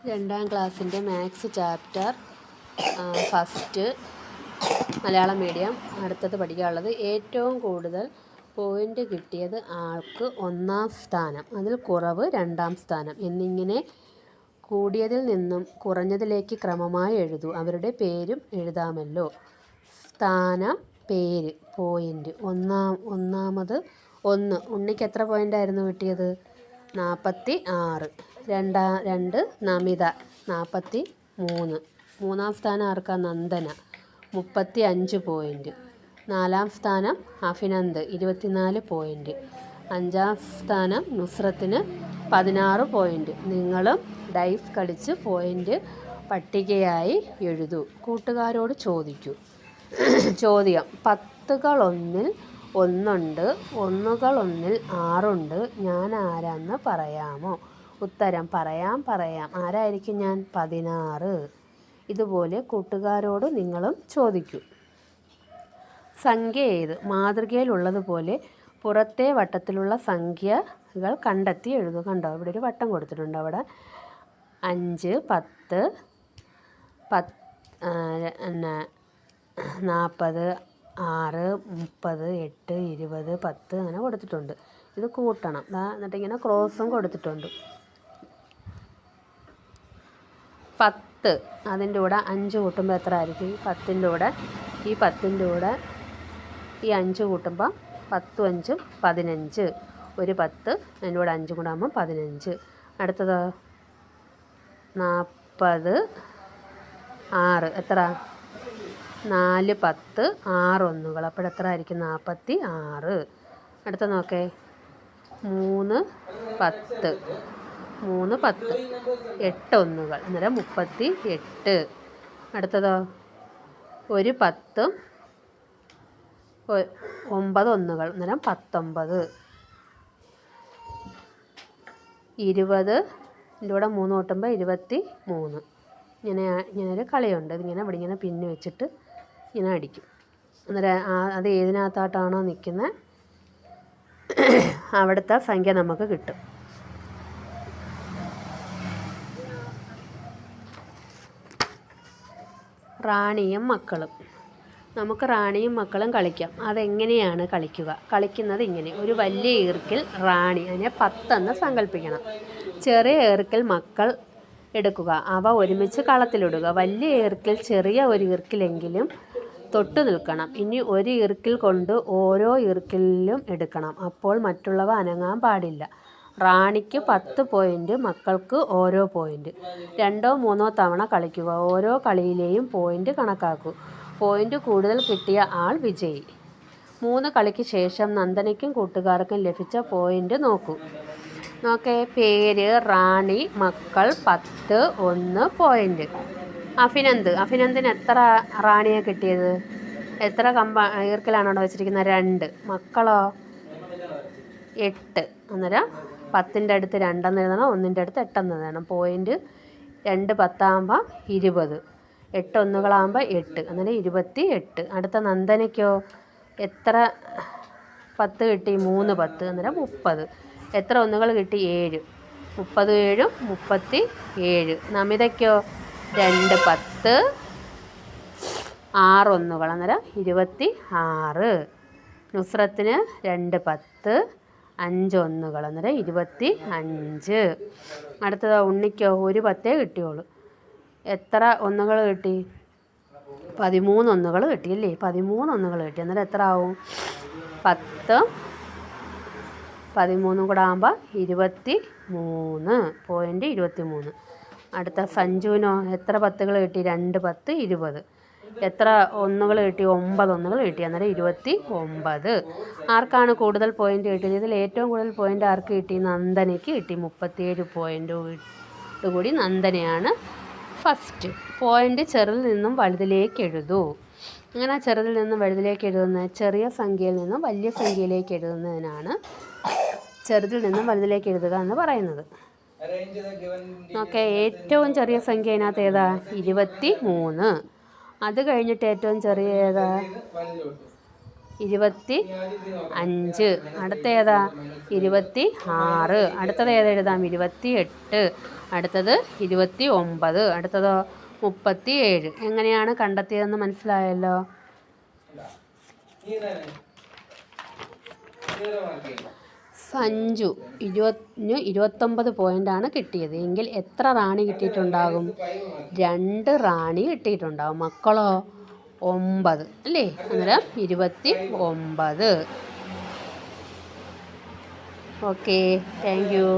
രണ്ടാം ക്ലാസ്സിൻ്റെ maths chapter first Malayalam medium അടുത്തത് പഠിക്കാനുള്ളത് ഏറ്റവും കൂടുതൽ പോയിൻ്റ് കിട്ടിയത് ആൾക്ക് ഒന്നാം സ്ഥാനം, അതിൽ കുറവ് രണ്ടാം സ്ഥാനം എന്നിങ്ങനെ കൂടിയതിൽ നിന്നും കുറഞ്ഞതിലേക്ക് ക്രമമായി എഴുതൂ. അവരുടെ പേരും എഴുതാമല്ലോ. സ്ഥാനം, പേര്, പോയിൻ്റ്. ഒന്നാമത് 1. ഉണ്ണിക്ക് എത്ര പോയിൻ്റായിരുന്നു കിട്ടിയത്? 46. 2 നമിത 43. മൂന്നാം സ്ഥാനം ആർക്കാ? നന്ദന 35 പോയിൻ്റ്. 4-ാം സ്ഥാനം അഭിനന്ദ് 24 പോയിൻ്റ്. 5-ാം സ്ഥാനം നുസ്രത്തിന് 16 പോയിൻ്റ്. നിങ്ങളും ഡൈസ് കളിച്ച് പോയിൻ്റ് പട്ടികയായി എഴുതൂ. കൂട്ടുകാരോട് ചോദിക്കൂ. ചോദ്യം: 10കളിൽ 1 1കളിൽ 6 ഞാൻ ആരാന്ന് പറയാമോ? ഉത്തരം: പറയാം. ആരായിരിക്കും ഞാൻ? 16. ഇതുപോലെ കൂട്ടുകാരോട് നിങ്ങളും ചോദിക്കൂ. സംഖ്യ ഏത്? മാതൃകയിലുള്ളതുപോലെ പുറത്തെ വട്ടത്തിലുള്ള സംഖ്യകൾ കണ്ടെത്തി എഴുതുക. കണ്ടോ, ഇവിടെ ഒരു വട്ടം കൊടുത്തിട്ടുണ്ട്. അവിടെ 5, 10, 40, 6, 30, 8, 20, 10 അങ്ങനെ കൊടുത്തിട്ടുണ്ട്. ഇത് കൂട്ടണം. എന്നിട്ടിങ്ങനെ ക്രോസും കൊടുത്തിട്ടുണ്ട്. 10 അതിൻ്റെ കൂടെ 5 കൂട്ടുമ്പോൾ എത്ര ആയിരിക്കും? 10ൻ്റെ കൂടെ ഈ 5 കൂട്ടുമ്പോൾ 10 5 15. ഒരു 10 അതിൻ്റെ കൂടെ 5 കൂടെ ആകുമ്പോൾ 15. അടുത്തത് 40 6 എത്ര? 4 10 6 ഒന്നുകൾ. അപ്പോഴെത്ര ആയിരിക്കും? 46. അടുത്ത നോക്കേ, 3 10 8 ഒന്നുകൾ, അന്നേരം 38. അടുത്തതോ? ഒരു 10 9 ഒന്നുകൾ, അന്നേരം 19. 20ൻ്റെ കൂടെ 3 കൂട്ടുമ്പോൾ 23. ഇങ്ങനൊരു കളിയുണ്ട്. ഇതിങ്ങനെ ഇവിടെ ഇങ്ങനെ പിന്ന് വെച്ചിട്ട് ഇങ്ങനെ അടിക്കും. അന്നേരം അത് ഏതിനകത്തായിട്ടാണോ നിൽക്കുന്നത് അവിടുത്തെ സംഖ്യ നമുക്ക് കിട്ടും. റാണിയും മക്കളും. നമുക്ക് റാണിയും മക്കളും കളിക്കാം. അതെങ്ങനെയാണ് കളിക്കുന്നത് ഇങ്ങനെ: ഒരു വലിയ ഈർക്കിൽ റാണി, അതിനെ 10 എന്ന് സങ്കല്പിക്കണം. ചെറിയ ഈർക്കിൽ മക്കൾ എടുക്കുക, അവ ഒരുമിച്ച് കളത്തിലിടുക. വലിയ ഈർക്കിൽ ചെറിയ ഒരു ഈർക്കിലെങ്കിലും തൊട്ടു നിൽക്കണം. ഇനി ഒരു ഈർക്കിൽ കൊണ്ട് ഓരോ ഈർക്കിലും എടുക്കണം. അപ്പോൾ മറ്റുള്ളവ അനങ്ങാൻ പാടില്ല. റാണിക്ക് 10 പോയിൻ്റ്, മക്കൾക്ക് ഓരോ പോയിൻ്റ്. 2 3 തവണ കളിക്കുക. ഓരോ കളിയിലെയും പോയിൻ്റ് കണക്കാക്കൂ. പോയിൻ്റ് കൂടുതൽ കിട്ടിയ ആൾ വിജയി. 3 കളിക്ക് ശേഷം നന്ദനയ്ക്കും കൂട്ടുകാർക്കും ലഭിച്ച പോയിൻ്റ് നോക്കേ. പേര്: റാണി, മക്കൾ 10 1 പോയിൻ്റ്. അഭിനന്ദിന് എത്ര റാണിയെ കിട്ടിയത്? എത്ര ഈർക്കിലാണ് അവിടെ വെച്ചിരിക്കുന്നത്? 2. മക്കളോ? 8. അന്നേരം 10ൻ്റെ അടുത്ത് 2 എന്ന് എഴുതണം, 1ൻ്റെ അടുത്ത് 8 എന്ന് എഴുതണം. പോയിൻ്റ് 2 10 ആകുമ്പോൾ 20, 8 ഒന്നുകളാകുമ്പോൾ 8, അന്നേരം 28. അടുത്ത നന്ദനയ്ക്കോ എത്ര 10 കിട്ടി? 3 10, അന്നേരം 30. എത്ര ഒന്നുകൾ കിട്ടി? 7. 30 7 37. നമിതയ്ക്കോ 2 10 6 ഒന്നുകൾ, അന്നേരം 26. നുസ്രത്തിന് 2 10 5 ഒന്നുകൾ, അന്നേരം 25. അടുത്തത് ഉണ്ണിക്കോ 1 10 കിട്ടിയോളൂ. എത്ര ഒന്നുകൾ കിട്ടി? 13 ഒന്നുകൾ കിട്ടിയല്ലേ? 13 ഒന്നുകൾ കിട്ടി. അന്നേരം എത്ര ആവും? 10 13 കൂടെ ആകുമ്പോൾ 23. പോയിൻ്റ് 23. അടുത്ത സഞ്ജുവിനോ എത്ര 10കൾ കിട്ടി? 2 10 20. എത്ര ഒന്നുകൾ കിട്ടി? 9 ഒന്നുകൾ കിട്ടി, അന്നേരം 29. ആർക്കാണ് കൂടുതൽ പോയിൻ്റ് കിട്ടിയത്? ഇതിൽ ഏറ്റവും കൂടുതൽ പോയിൻ്റ് ആർക്ക് കിട്ടി? നന്ദനയ്ക്ക് കിട്ടി. 37 പോയിൻ്റോടുകൂടി നന്ദനയാണ് ഫസ്റ്റ്. പോയിൻ്റ് ചെറുതിൽ നിന്നും വലുതിലേക്ക് എഴുതൂ. അങ്ങനെ ചെറുതിൽ നിന്നും വലുതിലേക്ക് എഴുതുന്നത് ചെറിയ സംഖ്യയിൽ നിന്നും വലിയ സംഖ്യയിലേക്ക് എഴുതുന്നതിനാണ് ചെറുതിൽ നിന്നും വലുതിലേക്ക് എഴുതുക എന്ന് പറയുന്നത്. ഓക്കെ, ഏറ്റവും ചെറിയ സംഖ്യ അതിനകത്ത് ഏതാ? 23. അത് കഴിഞ്ഞിട്ട് ഏറ്റവും ചെറിയ ഏതാ? 25. അടുത്ത ഏതാ? 26. അടുത്തത് ഏതാ എഴുതാം? 28. അടുത്തത് 29. അടുത്തതോ 37. എങ്ങനെയാണ് കണ്ടെത്തിയതെന്ന് മനസ്സിലായല്ലോ. സഞ്ജു 29 പോയിൻ്റാണ് കിട്ടിയത് എങ്കിൽ എത്ര റാണി കിട്ടിയിട്ടുണ്ടാകും? 2 റാണി കിട്ടിയിട്ടുണ്ടാകും. മക്കളോ 9 അല്ലേ? അന്നേരം 29. Okay, thank you.